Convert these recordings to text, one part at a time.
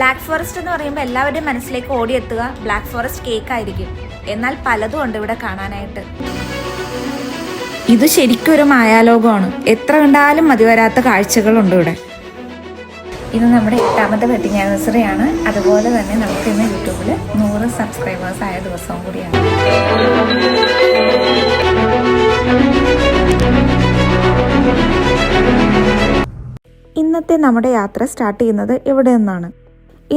Black forest എന്ന് പറയുമ്പോൾ എല്ലാവരുടെയും മനസ്സിലേക്ക് ഓടിയെത്തുക ബ്ലാക്ക് ഫോറസ്റ്റ് കേക്ക് ആയിരിക്കും. എന്നാൽ പലതും ഉണ്ട് ഇവിടെ കാണാനായിട്ട്. ഇത് ശരിക്കും ഒരു മായാലോകമാണ്. എത്ര കണ്ടാലും മതി വരാത്ത കാഴ്ചകളുണ്ട് ഇവിടെ. ഇത് നമ്മുടെ 8ാമത്തെ വെഡിങ് ആനിവേഴ്സറി ആണ്. അതുപോലെ തന്നെ നമുക്ക് ഇന്ന് യൂട്യൂബിൽ 100 സബ്സ്ക്രൈബേഴ്സ് ആയ ദിവസവും കൂടിയാണ്. ഇന്നത്തെ നമ്മുടെ യാത്ര സ്റ്റാർട്ട് ചെയ്യുന്നത് ഇവിടെ നിന്നാണ്.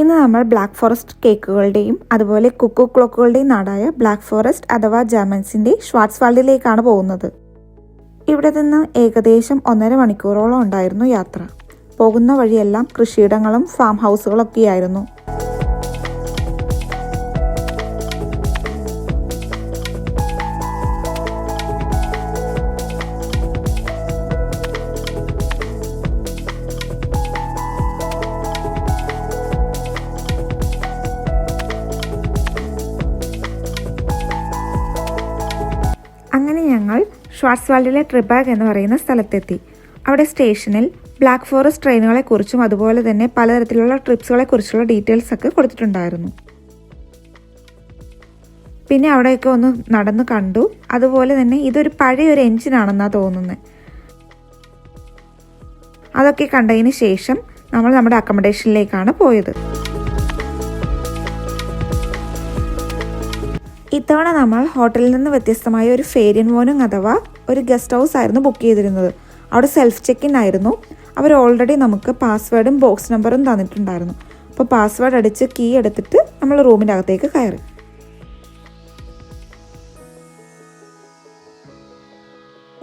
ഇന്ന് നമ്മൾ ബ്ലാക്ക് ഫോറസ്റ്റ് കേക്കുകളുടെയും അതുപോലെ കുക്കു ക്ലോക്കുകളുടെയും നാടായ ബ്ലാക്ക് ഫോറസ്റ്റ് അഥവാ ജർമൻസിന്റെ ഷ്വാർട്സ്വാൽഡിലേക്കാണ് പോകുന്നത്. ഇവിടെ നിന്ന് ഏകദേശം 1.5 മണിക്കൂറോളം ഉണ്ടായിരുന്നു യാത്ര. പോകുന്ന വഴിയെല്ലാം കൃഷിയിടങ്ങളും ഫാം ഹൗസുകളൊക്കെയായിരുന്നു. അങ്ങനെ ഞങ്ങൾ ഷ്വാർട്സ്വാൽഡിലെ ട്രിബാഗ് എന്ന് പറയുന്ന സ്ഥലത്തെത്തി. അവിടെ സ്റ്റേഷനിൽ ബ്ലാക്ക് ഫോറസ്റ്റ് ട്രെയിനുകളെക്കുറിച്ചും അതുപോലെ തന്നെ പലതരത്തിലുള്ള ട്രിപ്സുകളെക്കുറിച്ചുള്ള ഡീറ്റെയിൽസ് ഒക്കെ കൊടുത്തിട്ടുണ്ടായിരുന്നു. പിന്നെ അവിടെയൊക്കെ ഒന്ന് നടന്നു കണ്ടു. അതുപോലെ തന്നെ ഇതൊരു പഴയൊരു എൻജിനാണെന്നാണ് തോന്നുന്നത്. അതൊക്കെ കണ്ടതിന് ശേഷം നമ്മൾ നമ്മുടെ അക്കോമഡേഷനിലേക്കാണ് പോയത്. ഇത്തവണ നമ്മൾ ഹോട്ടലിൽ നിന്ന് വ്യത്യസ്തമായ ഒരു ഫേരിയൻവോനിങ് അഥവാ ഒരു ഗസ്റ്റ് ഹൗസ് ആയിരുന്നു ബുക്ക് ചെയ്തിരുന്നത്. അവിടെ സെൽഫ് ചെക്ക് ഇൻ ആയിരുന്നു. അവർ ഓൾറെഡി നമുക്ക് പാസ്വേഡും ബോക്സ് നമ്പറും തന്നിട്ടുണ്ടായിരുന്നു. അപ്പോൾ പാസ്വേഡ് അടിച്ച് കീ എടുത്തിട്ട് നമ്മൾ റൂമിൻ്റെ അകത്തേക്ക് കയറി.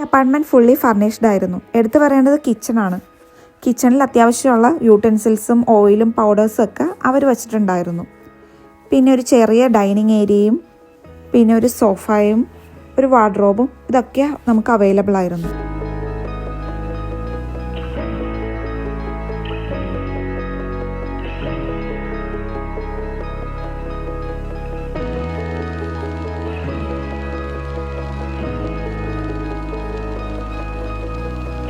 അപ്പാർട്ട്മെൻറ്റ് ഫുള്ളി ഫർണിഷ്ഡ് ആയിരുന്നു. എടുത്തു പറയേണ്ടത് കിച്ചണാണ്. കിച്ചണിൽ അത്യാവശ്യമുള്ള യൂട്ടൻസിൽസും ഓയിലും പൗഡേഴ്സും ഒക്കെ അവർ വെച്ചിട്ടുണ്ടായിരുന്നു. പിന്നെ ഒരു ചെറിയ ഡൈനിങ് ഏരിയയും പിന്നെ ഒരു സോഫയും ഒരു വാർഡ്രോബും ഇതൊക്കെ നമുക്ക് അവൈലബിൾ ആയിരുന്നു.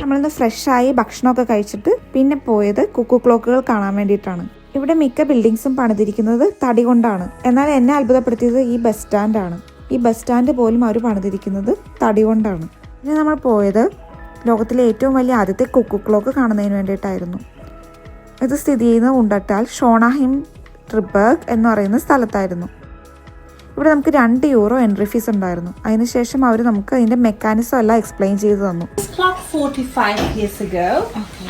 നമ്മളിന്ന് ഫ്രഷായി ഭക്ഷണമൊക്കെ കഴിച്ചിട്ട് പിന്നെ പോയത് കുക്കു ക്ലോക്കുകൾ കാണാൻ വേണ്ടിയിട്ടാണ്. ഇവിടെ മിക്ക ബിൽഡിങ്സും പണിതിരിക്കുന്നത് തടി കൊണ്ടാണ്. എന്നാൽ എന്നെ അത്ഭുതപ്പെടുത്തിയത് ഈ ബസ് സ്റ്റാൻഡാണ്. ഈ ബസ് സ്റ്റാൻഡ് പോലും അവർ പണിതിരിക്കുന്നത് തടി കൊണ്ടാണ്. പിന്നെ നമ്മൾ പോയത് ലോകത്തിലെ ഏറ്റവും വലിയ ആദ്യത്തെ കുക്കു ക്ലോക്ക് കാണുന്നതിന് വേണ്ടിയിട്ടായിരുന്നു. ഇത് സ്ഥിതി ചെയ്യുന്നത് ഉണ്ടട്ടാൽ ഷോണാഹിം ട്രിബർഗ് എന്ന് പറയുന്ന സ്ഥലത്തായിരുന്നു. ഇവിടെ നമുക്ക് €2 എൻട്രി ഫീസ് ഉണ്ടായിരുന്നു. അതിനുശേഷം അവർ നമുക്ക് അതിന്റെ മെക്കാനിസം എല്ലാം എക്സ്പ്ലെയിൻ ചെയ്തു തന്നു. 45 years ago,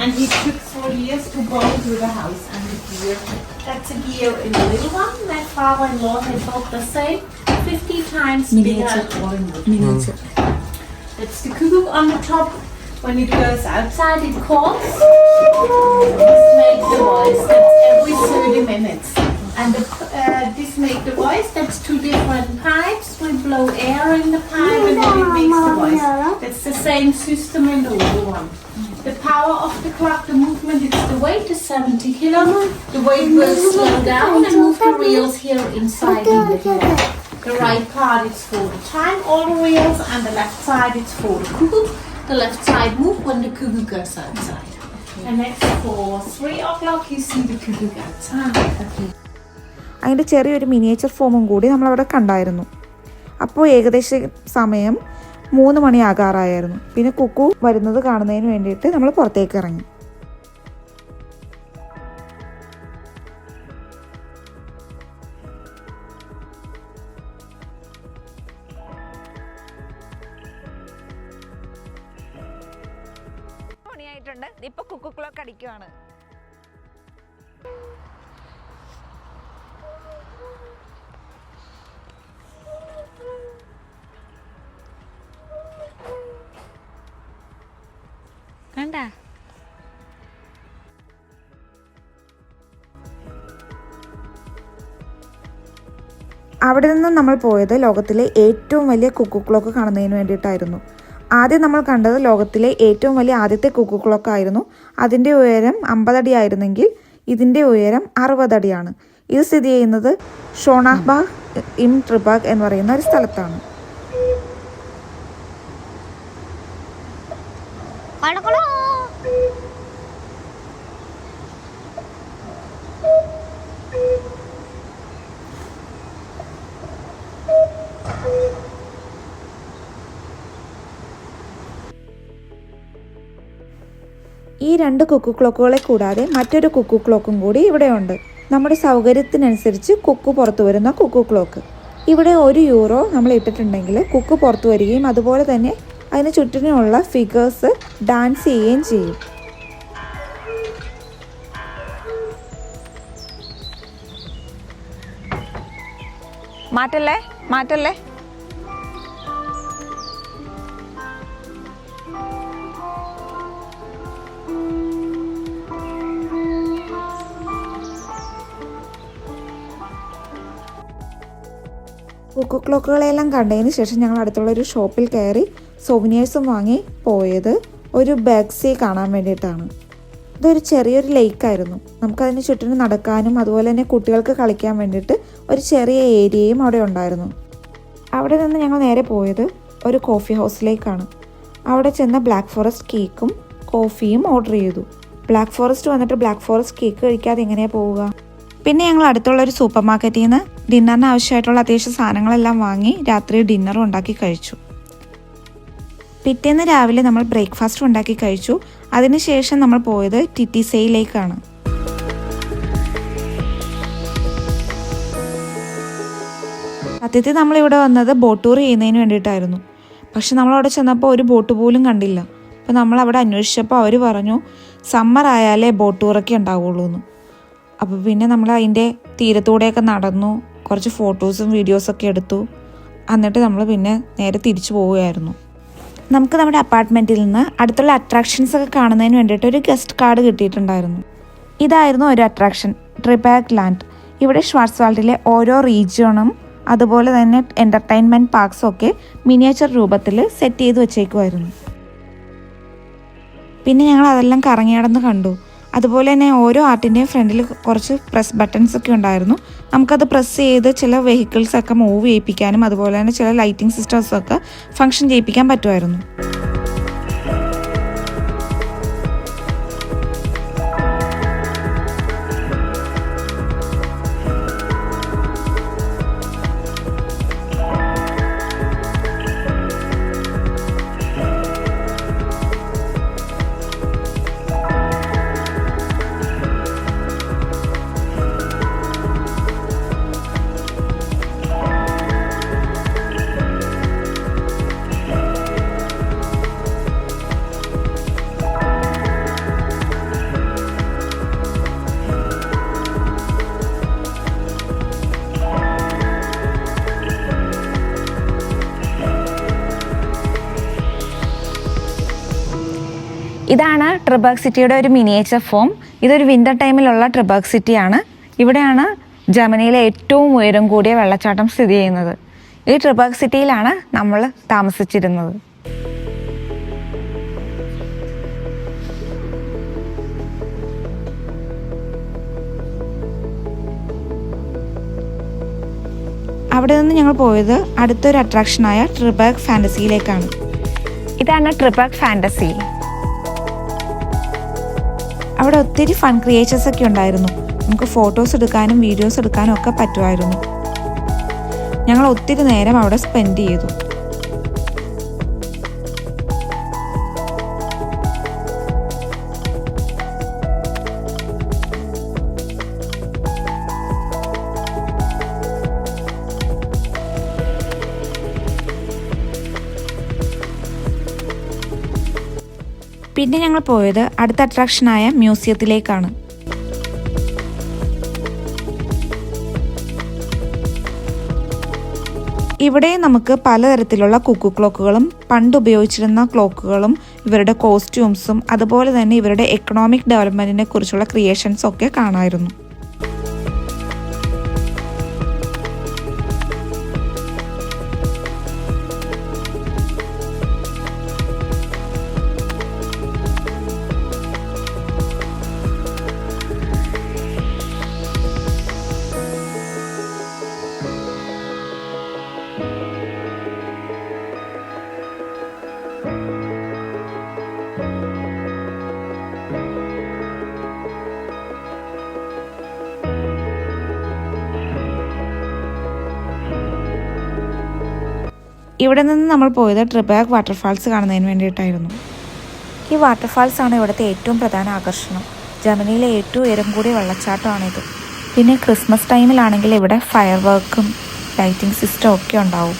and he took 4 years to go through the house. And the gear, that's a gear in the little one. My father-in-law had bought the same 50 times bigger. Miniature. That's the cuckoo on the top. When it goes outside, it calls. This makes the voice. That's every 30 minutes. And this makes the voice. That's 2 different pipes. We blow air in the pipe and then it makes the voice. That's the same system in the other one. The power of the clock, the movement, it's the weight is 70 kilos. The weight will slow down and move the reels here inside in the head. The right part is for the time, all the reels, and the left side is for the cuckoo. The left side move when the cuckoo goes outside. And next for 3 o'clock you see the cuckoo outside. Okay. അതിൻ്റെ ചെറിയൊരു miniature ഫോമും കൂടി നമ്മളവിടെ കണ്ടായിരുന്നു. അപ്പോൾ ഏകദേശം സമയം 3 മണിയാകാറായിരുന്നു. പിന്നെ കുക്കു വരുന്നത് കാണുന്നതിന് വേണ്ടിയിട്ട് നമ്മൾ പുറത്തേക്ക് ഇറങ്ങി. ഇപ്പൊ കുക്കു ക്ലോക്ക് അടിക്കുവാണ്. കണ്ടാ അവിടെ നിന്ന് നമ്മൾ പോയത് ലോകത്തിലെ ഏറ്റവും വലിയ കുക്കു ക്ലോക്ക് കാണുന്നതിന് വേണ്ടിയിട്ടായിരുന്നു. ആദ്യം നമ്മൾ കണ്ടത് ലോകത്തിലെ ഏറ്റവും വലിയ ആദ്യത്തെ കുക്കു ക്ലോക്ക് ആയിരുന്നു. അതിൻ്റെ ഉയരം 50 അടി ആയിരുന്നെങ്കിൽ ഇതിൻ്റെ ഉയരം 60 അടിയാണ്. ഇത് സ്ഥിതി ചെയ്യുന്നത് ഷോണാഹ്ബാഗ് ഇം ട്രിബാഗ് എന്ന് പറയുന്ന ഒരു സ്ഥലത്താണ്. ഈ 2 കുക്കു ക്ലോക്കുകളെ കൂടാതെ മറ്റൊരു കുക്കു ക്ലോക്കും കൂടി ഇവിടെയുണ്ട്. നമ്മുടെ സൗകര്യത്തിനനുസരിച്ച് കുക്കു പുറത്തു വരുന്ന കുക്കു ക്ലോക്ക്. ഇവിടെ €1 നമ്മൾ ഇട്ടിട്ടുണ്ടെങ്കിൽ കുക്കു പുറത്തു വരികയും അതുപോലെ തന്നെ അതിന് ചുറ്റിനുമുള്ള ഫിഗേഴ്സ് ഡാൻസ് ചെയ്യുകയും ചെയ്യും. മാറ്റല്ലേ. കുക്കു ക്ലോക്കുകളെല്ലാം കണ്ടതിന് ശേഷം ഞങ്ങൾ അടുത്തുള്ളൊരു ഷോപ്പിൽ കയറി സോവിനിയേഴ്സും വാങ്ങി പോയത് ഒരു ബേക്സി കാണാൻ വേണ്ടിയിട്ടാണ്. ഇതൊരു ചെറിയൊരു ലേക്കായിരുന്നു. നമുക്കതിന് ചുറ്റിനും നടക്കാനും അതുപോലെ തന്നെ കുട്ടികൾക്ക് കളിക്കാൻ വേണ്ടിയിട്ട് ഒരു ചെറിയ ഏരിയയും അവിടെ ഉണ്ടായിരുന്നു. അവിടെ നിന്ന് ഞങ്ങൾ നേരെ പോയത് ഒരു കോഫി ഹൗസിലേക്കാണ്. അവിടെ ചെന്ന ബ്ലാക്ക് ഫോറസ്റ്റ് കേക്കും കോഫിയും ഓർഡർ ചെയ്തു. ബ്ലാക്ക് ഫോറസ്റ്റ് വന്നിട്ട് ബ്ലാക്ക് ഫോറസ്റ്റ് കേക്ക് കഴിക്കാതെ എങ്ങനെയാണ് പോവുക? പിന്നെ ഞങ്ങൾ അടുത്തുള്ളൊരു സൂപ്പർ മാർക്കറ്റിൽ നിന്ന് ഡിന്നറിന് ആവശ്യമായിട്ടുള്ള അത്യാവശ്യം സാധനങ്ങളെല്ലാം വാങ്ങി രാത്രി ഡിന്നറും ഉണ്ടാക്കി കഴിച്ചു. പിറ്റേന്ന് രാവിലെ നമ്മൾ ബ്രേക്ക്ഫാസ്റ്റ് ഉണ്ടാക്കി കഴിച്ചു. അതിനുശേഷം നമ്മൾ പോയത് ടിറ്റിസയിലേക്കാണ്. സത്യത്തിൽ നമ്മളിവിടെ വന്നത് ബോട്ട് ടൂർ ചെയ്യുന്നതിന് വേണ്ടിയിട്ടായിരുന്നു. പക്ഷെ നമ്മളവിടെ ചെന്നപ്പോൾ ഒരു ബോട്ട് പോലും കണ്ടില്ല. അപ്പോൾ നമ്മളവിടെ അന്വേഷിച്ചപ്പോൾ അവർ പറഞ്ഞു സമ്മർ ആയാലേ ബോട്ട് ടൂറൊക്കെ ഉണ്ടാവുള്ളൂ എന്ന്. അപ്പോൾ പിന്നെ നമ്മൾ അതിൻ്റെ തീരത്തൂടെയൊക്കെ നടന്നു, കുറച്ച് ഫോട്ടോസും വീഡിയോസൊക്കെ എടുത്തു. എന്നിട്ട് നമ്മൾ പിന്നെ നേരെ തിരിച്ചു പോവുകയായിരുന്നു. നമുക്ക് നമ്മുടെ അപ്പാർട്ട്മെൻറ്റിൽ നിന്ന് അടുത്തുള്ള അട്രാക്ഷൻസ് ഒക്കെ കാണുന്നതിന് വേണ്ടിയിട്ട് ഒരു ഗസ്റ്റ് കാർഡ് കിട്ടിയിട്ടുണ്ടായിരുന്നു. ഇതായിരുന്നു ഒരു അട്രാക്ഷൻ, ട്രിബാഗ് ലാൻഡ്. ഇവിടെ ഷ്വാർട്സ്വാൽഡിലെ ഓരോ റീജിയണും അതുപോലെ തന്നെ എൻ്റർടൈൻമെൻറ്റ് പാർക്സും ഒക്കെ മിനിയേച്ചർ രൂപത്തിൽ സെറ്റ് ചെയ്ത് വെച്ചേക്കുമായിരുന്നു. പിന്നെ ഞങ്ങൾ അതെല്ലാം കറങ്ങി നടന്ന് കണ്ടു. അതുപോലെ തന്നെ ഓരോ ആർട്ടിൻ്റെയും ഫ്രണ്ടിൽ കുറച്ച് പ്രസ് ബട്ടൺസ് ഒക്കെ ഉണ്ടായിരുന്നു. നമുക്കത് പ്രസ് ചെയ്ത് ചില വെഹിക്കിൾസൊക്കെ മൂവ് ചെയ്യിപ്പിക്കാനും അതുപോലെ തന്നെ ചില ലൈറ്റിംഗ് സിസ്റ്റംസൊക്കെ ഫങ്ഷൻ ചെയ്യിപ്പിക്കാൻ പറ്റുമായിരുന്നു. ഇതാണ് ട്രിബർഗ് സിറ്റിയുടെ ഒരു മിനിയേച്ചർ ഫോം. ഇതൊരു വിൻ്റർ ടൈമിലുള്ള ട്രിബർഗ് സിറ്റിയാണ്. ഇവിടെയാണ് ജർമ്മനിയിലെ ഏറ്റവും ഉയരം കൂടിയ വെള്ളച്ചാട്ടം സ്ഥിതി ചെയ്യുന്നത്. ഈ ട്രിബർഗ് സിറ്റിയിലാണ് നമ്മൾ താമസിച്ചിരുന്നത്. അവിടെ നിന്ന് ഞങ്ങൾ പോയത് അടുത്തൊരു അട്രാക്ഷനായ ട്രിബർഗ് ഫാൻറ്റസിയിലേക്കാണ്. ഇതാണ് ട്രിബർഗ് ഫാൻറ്റസി. അവിടെ ഒത്തിരി ഫൺ ക്രിയേച്ചേഴ്സ് ഒക്കെ ഉണ്ടായിരുന്നു. നമുക്ക് ഫോട്ടോസ് എടുക്കാനും വീഡിയോസ് എടുക്കാനും ഒക്കെ പറ്റുമായിരുന്നു. ഞങ്ങൾ ഒത്തിരി നേരം അവിടെ സ്പെൻഡ് ചെയ്തു. പിന്നെ ഞങ്ങൾ പോയത് അടുത്ത അട്രാക്ഷനായ മ്യൂസിയത്തിലേക്കാണ്. ഇവിടെ നമുക്ക് പലതരത്തിലുള്ള കുക്കു ക്ലോക്കുകളും പണ്ട് ഉപയോഗിച്ചിരുന്ന ക്ലോക്കുകളും ഇവരുടെ കോസ്റ്റ്യൂംസും അതുപോലെ തന്നെ ഇവരുടെ എക്കണോമിക് ഡെവലപ്മെൻറ്റിനെ കുറിച്ചുള്ള ക്രിയേഷൻസും ഒക്കെ കാണാമായിരുന്നു. ഇവിടെ നിന്ന് നമ്മൾ പോയത് ട്രിബർഗ് വാട്ടർഫാൾസ് കാണുന്നതിന് വേണ്ടിയിട്ടായിരുന്നു. ഈ വാട്ടർഫാൾസ് ആണ് ഇവിടുത്തെ ഏറ്റവും പ്രധാന ആകർഷണം. ജർമ്മനിയിലെ ഏറ്റവും ഉയരം കൂടിയ വെള്ളച്ചാട്ടമാണിത്. പിന്നെ ക്രിസ്മസ് ടൈമിലാണെങ്കിൽ ഇവിടെ ഫയർ വർക്കും ലൈറ്റിംഗ് സിസ്റ്റം ഒക്കെ ഉണ്ടാവും.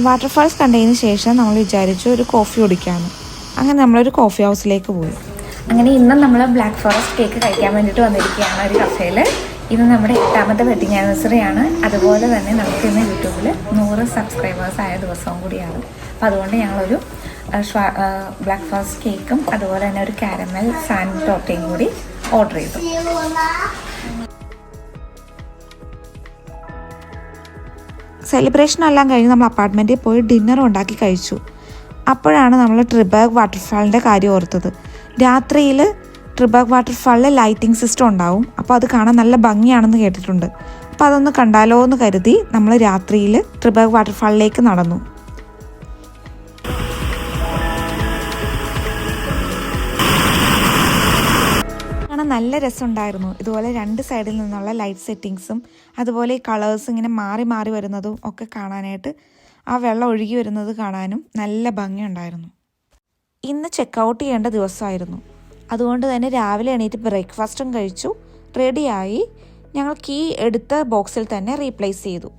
വാട്ടർഫാൾസ് കണ്ടതിന് ശേഷം നമ്മൾ വിചാരിച്ചു ഒരു കോഫി കുടിക്കാമെന്ന്. അങ്ങനെ നമ്മളൊരു കോഫി ഹൗസിലേക്ക് പോയി. അങ്ങനെ ഇന്ന് നമ്മൾ ബ്ലാക്ക് ഫോറസ്റ്റ് കേക്ക് കഴിക്കാൻ വേണ്ടിയിട്ട് വന്നിരിക്കുകയാണ് ഒരു കഫേയിൽ. ഇന്ന് നമ്മുടെ 8ാമത്തെ വെഡിങ് ആനിവേഴ്സറി ആണ്. അതുപോലെ തന്നെ നമുക്ക് ഇന്ന് യൂട്യൂബിൽ 100 സബ്സ്ക്രൈബേഴ്സ് ആയ ദിവസവും കൂടിയാണ്. അപ്പോൾ അതുകൊണ്ട് ഞങ്ങളൊരു ബ്ലാക്ക് ഫോറസ്റ്റ് കേക്കും അതുപോലെ തന്നെ ഒരു കാരമൽ സാൻഡ് ടോട്ടയും കൂടി ഓർഡർ ചെയ്തു. സെലിബ്രേഷൻ എല്ലാം കഴിഞ്ഞ് നമ്മൾ അപ്പാർട്ട്മെൻറ്റിൽ പോയി ഡിന്നർ ഉണ്ടാക്കി കഴിച്ചു. അപ്പോഴാണ് നമ്മൾ ട്രിബർഗ് വാട്ടർഫാളിൻ്റെ കാര്യം ഓർത്തത്. രാത്രിയിൽ ട്രിബർഗ് വാട്ടർഫാളിൽ ലൈറ്റിംഗ് സിസ്റ്റം ഉണ്ടാവും. അപ്പോൾ അത് കാണാൻ നല്ല ഭംഗിയാണെന്ന് കേട്ടിട്ടുണ്ട്. അപ്പോൾ അതൊന്ന് കണ്ടാലോ എന്ന് കരുതി നമ്മൾ രാത്രിയിൽ ട്രിബർഗ് വാട്ടർഫാളിലേക്ക് നടന്നു. നല്ല രസമുണ്ടായിരുന്നു. ഇതുപോലെ 2 സൈഡിൽ നിന്നുള്ള ലൈറ്റ് സെറ്റിങ്സും അതുപോലെ ഈ കളേഴ്സ് ഇങ്ങനെ മാറി മാറി വരുന്നതും ഒക്കെ കാണാനായിട്ട്, ആ വെള്ളം ഒഴുകി വരുന്നത് കാണാനും നല്ല ഭംഗിയുണ്ടായിരുന്നു. ഇന്ന് ചെക്കൗട്ട് ചെയ്യേണ്ട ദിവസമായിരുന്നു. അതുകൊണ്ട് തന്നെ രാവിലെ എണീറ്റ് ബ്രേക്ക്ഫാസ്റ്റും കഴിച്ചു, റെഡിയായി. ഞങ്ങൾ കീ എടുത്ത ബോക്സിൽ തന്നെ റീപ്ലേസ് ചെയ്തു.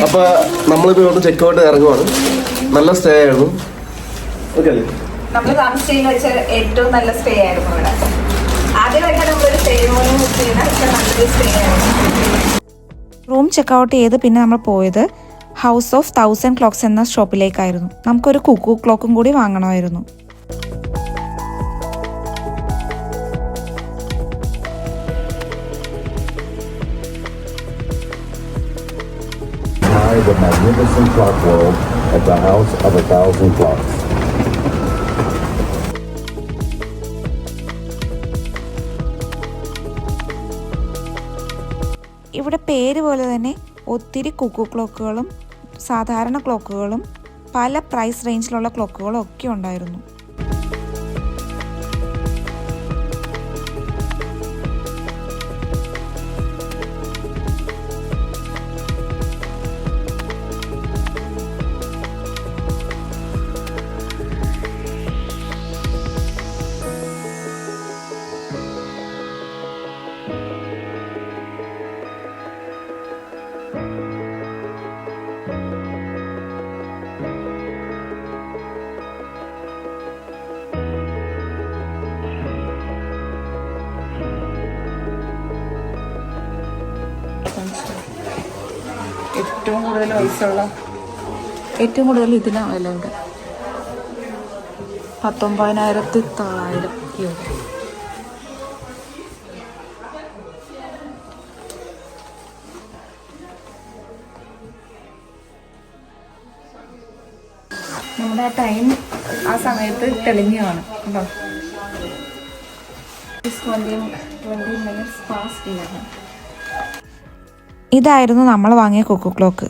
അപ്പൊ നമ്മളിപ്പോ ഇവിടെ ചെക്കൗട്ട് ഇറങ്ങുവാണ്. നല്ല സ്റ്റേ ആയിരുന്നു. നമ്മൾ താമസിച്ചതിൽ വെച്ച് ഏറ്റവും നല്ല സ്റ്റേ ആയിരുന്നു ഇവിടെ. ആദ്യമായിട്ട് നമ്മളൊരു സ്റ്റേ നല്ലൊരു സ്റ്റേ ആയിരുന്നു. റൂം ചെക്കൗട്ട് ചെയ്ത് പിന്നെ നമ്മൾ പോയത് ഹൗസ് ഓഫ് 1000 ക്ലോക്സ് എന്ന ഷോപ്പിലേക്കായിരുന്നു. നമുക്കൊരു കുക്കു ക്ലോക്കും കൂടി വാങ്ങണമായിരുന്നു. The magnificent clock world at the House of 1000 Clocks. ഇവിടെ പേര് പോലെ തന്നെ ഒത്തിരി കുക്കു ക്ലോക്കുകളും സാധാരണ ക്ലോക്കുകളും പല പ്രൈസ് റേഞ്ചിലുള്ള ക്ലോക്കുകളും ഒക്കെ ഉണ്ടായിരുന്നു. ഏറ്റവും കൂടുതൽ പൈസയുള്ള ഏറ്റവും കൂടുതൽ ഇതിനാണ് വില ഇവിടെ 19,900 യൂറോ. നമ്മുടെ ആ ടൈം ആ സമയത്ത് തെളിഞ്ഞു കാണും കേട്ടോ. 20 minutes past 11. ഇതായിരുന്നു നമ്മൾ വാങ്ങിയ കുക്കു ക്ലോക്ക്.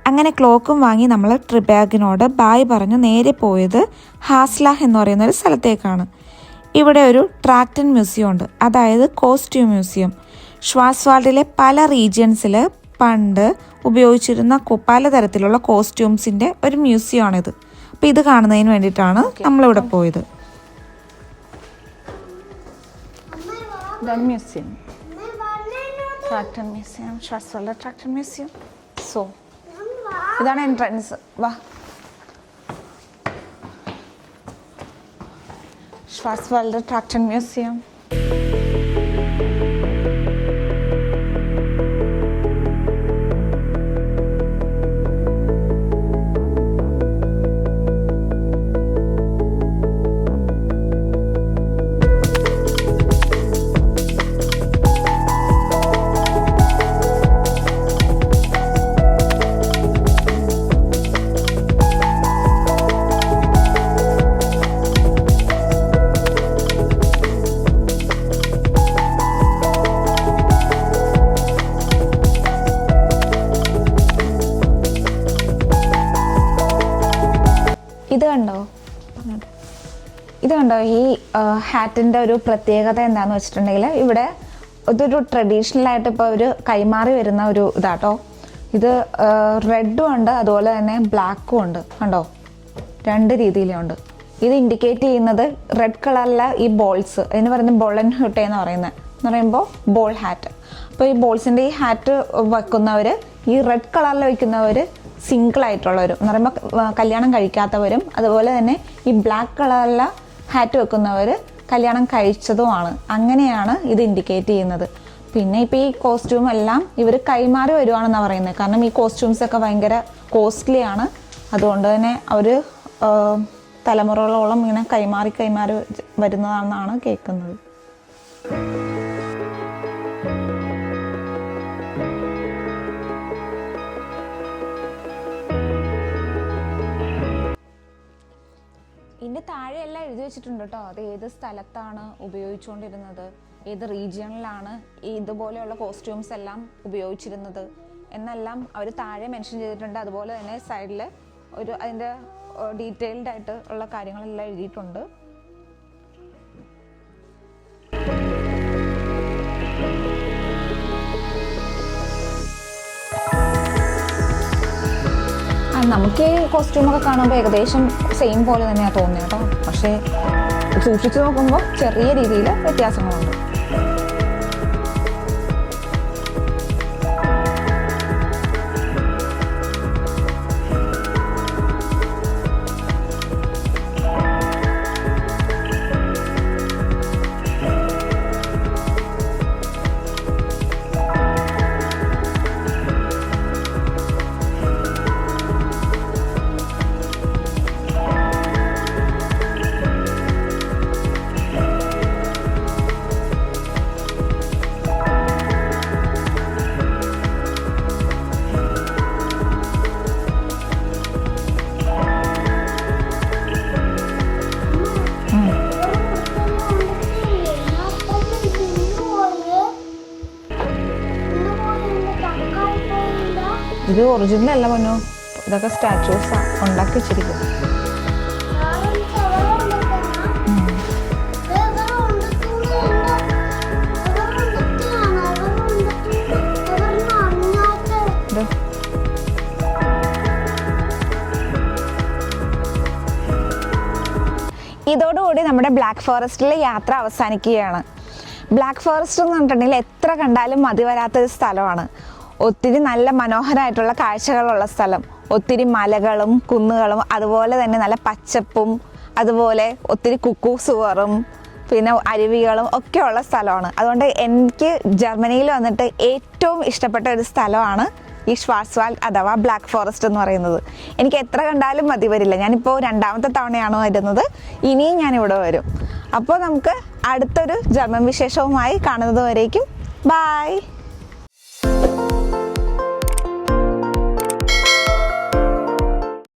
അങ്ങനെ ക്ലോക്കും വാങ്ങി നമ്മൾ ട്രിബർഗിനോട് ബായ് പറഞ്ഞു നേരെ പോയത് ഹാസ്ലാഹ് എന്ന് പറയുന്ന ഒരു സ്ഥലത്തേക്കാണ്. ഇവിടെ ഒരു ട്രാക്ടൻ മ്യൂസിയം ഉണ്ട്, അതായത് കോസ്റ്റ്യൂം മ്യൂസിയം. ഷ്വാസ്വാൾഡിലെ പല റീജിയൻസിൽ പണ്ട് ഉപയോഗിച്ചിരുന്ന പലതരത്തിലുള്ള കോസ്റ്റ്യൂംസിൻ്റെ ഒരു മ്യൂസിയമാണിത്. അപ്പോൾ ഇത് കാണുന്നതിന് വേണ്ടിയിട്ടാണ് നമ്മളിവിടെ പോയത്. Museum Trachten museum, Schwarzwald Trachten museum. So ഇതാണ് എൻട്രൻസ്. വാ, ഷ്വാസ്വാൾഡ് ട്രാക്ടൻ മ്യൂസിയം. ഇത് കണ്ടോ, ഈ ഹാറ്റിൻ്റെ ഒരു പ്രത്യേകത എന്താണെന്ന് വെച്ചിട്ടുണ്ടെങ്കിൽ ഇവിടെ ഇതൊരു ട്രഡീഷണലായിട്ട് ഇപ്പോൾ ഒരു കൈമാറി വരുന്ന ഒരു ഇതാട്ടോ. ഇത് റെഡും ഉണ്ട്, അതുപോലെ തന്നെ ബ്ലാക്കും ഉണ്ട്. കണ്ടോ, 2 രീതിയിലുണ്ട്. ഇത് ഇൻഡിക്കേറ്റ് ചെയ്യുന്നത് റെഡ് കളറിലെ ഈ ബോൾസ്, അതിന് പറയുന്നത് ബോളൻ ഹുട്ടെ എന്ന് പറയുന്നത്, എന്ന് പറയുമ്പോൾ ബോൾ ഹാറ്റ്. അപ്പോൾ ഈ ബോൾസിൻ്റെ ഈ ഹാറ്റ് വെക്കുന്നവർ, ഈ റെഡ് കളറിൽ വയ്ക്കുന്നവർ സിംഗിൾ ആയിട്ടുള്ളവരും എന്ന് പറയുമ്പോൾ കല്യാണം കഴിക്കാത്തവരും, അതുപോലെ തന്നെ ഈ ബ്ലാക്ക് കളറിലെ ഹാറ്റ് വെക്കുന്നവർ കല്യാണം കഴിച്ചതുമാണ്. അങ്ങനെയാണ് ഇത് ഇൻഡിക്കേറ്റ് ചെയ്യുന്നത്. പിന്നെ ഇപ്പോൾ ഈ കോസ്റ്റ്യൂം എല്ലാം ഇവർ കൈമാറി വരുവാണെന്നാണ് പറയുന്നത്. കാരണം ഈ കോസ്റ്റ്യൂംസൊക്കെ ഭയങ്കര കോസ്റ്റ്ലി ആണ്. അതുകൊണ്ട് തന്നെ അവർ തലമുറകളോളം ഇങ്ങനെ കൈമാറി വരുന്നതാണെന്നാണ് കേൾക്കുന്നത്. ഇതിൻ്റെ താഴെയെല്ലാം എഴുതി വെച്ചിട്ടുണ്ട് കേട്ടോ. അത് ഏത് സ്ഥലത്താണ് ഉപയോഗിച്ചുകൊണ്ടിരുന്നത്, ഏത് റീജിയണിലാണ് ഇതുപോലെയുള്ള കോസ്റ്റ്യൂംസ് എല്ലാം ഉപയോഗിച്ചിരുന്നത് എന്നെല്ലാം അവർ താഴെ മെൻഷൻ ചെയ്തിട്ടുണ്ട്. അതുപോലെ തന്നെ സൈഡിൽ ഒരു അതിൻ്റെ ഡീറ്റെയിൽഡ് ആയിട്ട് ഉള്ള കാര്യങ്ങളെല്ലാം എഴുതിയിട്ടുണ്ട്. നമുക്ക് ഈ കോസ്റ്റ്യൂമൊക്കെ കാണുമ്പോൾ ഏകദേശം സെയിം പോലെ തന്നെയാണ് തോന്നുന്നത് കേട്ടോ. പക്ഷേ സൂക്ഷിച്ചു നോക്കുമ്പോൾ ചെറിയ രീതിയിൽ വ്യത്യാസങ്ങളുണ്ട്. ഇത് ഒറിജിനൽ അല്ല പൊന്നു, ഇതൊക്കെ സ്റ്റാച്യൂസാണ് ഉണ്ടാക്കി വെച്ചിരിക്കുന്നത്. ഇതോടുകൂടി നമ്മുടെ ബ്ലാക്ക് ഫോറസ്റ്റിലെ യാത്ര അവസാനിക്കുകയാണ്. ബ്ലാക്ക് ഫോറസ്റ്റ് എന്ന് പറഞ്ഞിട്ടുണ്ടെങ്കിൽ എത്ര കണ്ടാലും മതി വരാത്തൊരു സ്ഥലമാണ്. ഒത്തിരി നല്ല മനോഹരമായിട്ടുള്ള കാഴ്ചകളുള്ള സ്ഥലം, ഒത്തിരി മലകളും കുന്നുകളും, അതുപോലെ തന്നെ നല്ല പച്ചപ്പും, അതുപോലെ ഒത്തിരി കുക്കൂസുവറും പിന്നെ അരുവികളും ഒക്കെയുള്ള സ്ഥലമാണ്. അതുകൊണ്ട് എനിക്ക് ജർമ്മനിയിൽ വന്നിട്ട് ഏറ്റവും ഇഷ്ടപ്പെട്ട ഒരു സ്ഥലമാണ് ഈ ഷ്വാർസ്വാൽഡ് അഥവാ ബ്ലാക്ക് ഫോറസ്റ്റ് എന്ന് പറയുന്നത്. എനിക്ക് എത്ര കണ്ടാലും മതി വരില്ല. ഞാനിപ്പോൾ 2ാമത്തെ തവണയാണ് വരുന്നത്, ഇനിയും ഞാനിവിടെ വരും. അപ്പോൾ നമുക്ക് അടുത്തൊരു ജർമ്മൻ വിശേഷവുമായി കാണുന്നത് വരേക്കും ബായ്.